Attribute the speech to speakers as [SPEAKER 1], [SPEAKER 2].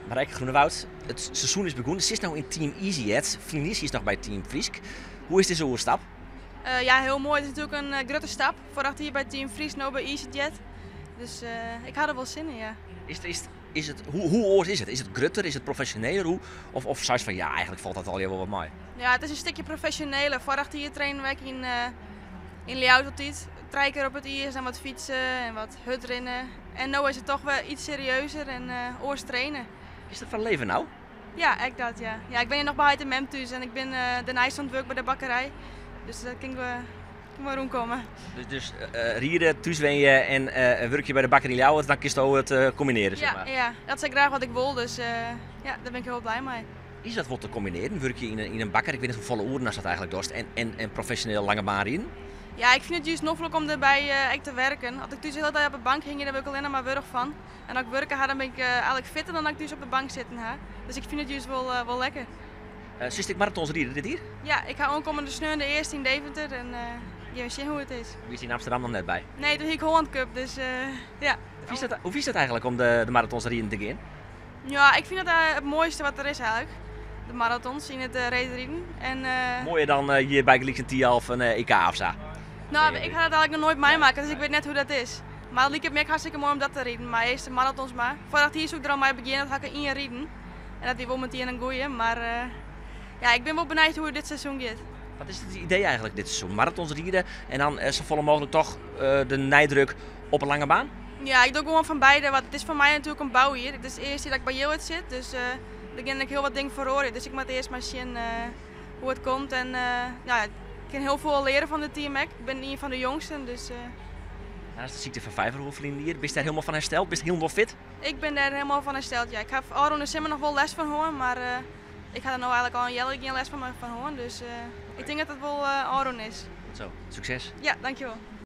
[SPEAKER 1] Marijke Groenewoud, het seizoen is begonnen. Ze is nou in Team EasyJet. Finish is nog bij Team Friesk. Hoe is deze overstap?
[SPEAKER 2] Ja, heel mooi. Het is natuurlijk een grote stap. Voordat hier bij Team Friesk, nu bij EasyJet. Dus ik had er wel zin in, ja.
[SPEAKER 1] Hoe oud is het? Is het grutter? Is het professioneler? Of zou je van ja, eigenlijk valt dat al wel wat mee?
[SPEAKER 2] Ja, het is een stukje professioneler. Voordat hier trainen we in Leeuwarden altijd. 3 keer op het ijs en wat fietsen en wat hutrennen. En nu is het toch wel iets serieuzer en oors trainen.
[SPEAKER 1] Is dat van leven nou?
[SPEAKER 2] Ja, ik dat ja. Ja, ik ben hier nog bij de MEM thuis en ik ben de IJsland werk bij de bakkerij. Dus dat kan we rondkomen.
[SPEAKER 1] Dus rieden, thuis ben je en werk je bij de bakker in Leeuwarden, dan kun je het combineren, zeg maar.
[SPEAKER 2] Ja, dat is graag wat ik wil, dus ja, daar ben ik heel blij mee.
[SPEAKER 1] Is dat wat te combineren? Werk je in een bakker, ik weet niet hoe volle uren als dat eigenlijk dost, en professioneel lange baan in?
[SPEAKER 2] Ja, ik vind het juist noffelijk om erbij te werken. Als ik thuis de hele tijd op de bank ging, daar heb ik alleen maar werk van. En als ik werken ga, dan ben ik eigenlijk fitter dan dat ik thuis op de bank zitten ga. Dus ik vind het juist wel lekker.
[SPEAKER 1] Sinds ik marathons rieden dit hier?
[SPEAKER 2] Ja, ik ga aankomende sneu de eerste in Deventer en je zien hoe het is.
[SPEAKER 1] Wie is in Amsterdam nog net bij?
[SPEAKER 2] Nee, toen ging ik Holland Cup, dus ja.
[SPEAKER 1] Hoe is dat eigenlijk om de marathons rieden te gaan?
[SPEAKER 2] Ja, ik vind het het mooiste wat er is eigenlijk. De marathons in het racerijden.
[SPEAKER 1] Mooier dan hier bij Gleason T-half een EK of zo?
[SPEAKER 2] Nou, ik ga het eigenlijk nog nooit meemaken, dus ik weet net hoe dat is. Maar het lijkt me hartstikke mooi om dat te rijden. Maar eerst de marathons maar. Voordat hier zoek er al mee beginnen, ga ik in rijden. En dat die wel meteen een goeie. Maar ja, ik ben wel benieuwd hoe het dit seizoen gaat.
[SPEAKER 1] Wat is het idee eigenlijk dit seizoen? Marathons rieden en dan zo vol mogelijk toch de nijdruk op een lange baan?
[SPEAKER 2] Ja, ik doe gewoon van beide. Want het is voor mij natuurlijk een bouw hier. Het is eerst dat ik bij Jilwet zit. Dus daar kan ik heel wat dingen voor horen. Dus ik moet eerst maar zien hoe het komt. En ja, ik kan heel veel leren van het team. Ik ben een van de jongsten. Dus,
[SPEAKER 1] Naast de ziekte van Vijverhoeven hier, ben je daar helemaal van hersteld? Ben je helemaal fit?
[SPEAKER 2] Ik ben daar helemaal van hersteld. Ja. Ik heb Aaron en Simmer nog wel les van horen. Maar ik ga er nou eigenlijk al een jaar geen les van horen. Dus ik denk dat het wel Aaron is.
[SPEAKER 1] Zo, succes!
[SPEAKER 2] Ja, dankjewel.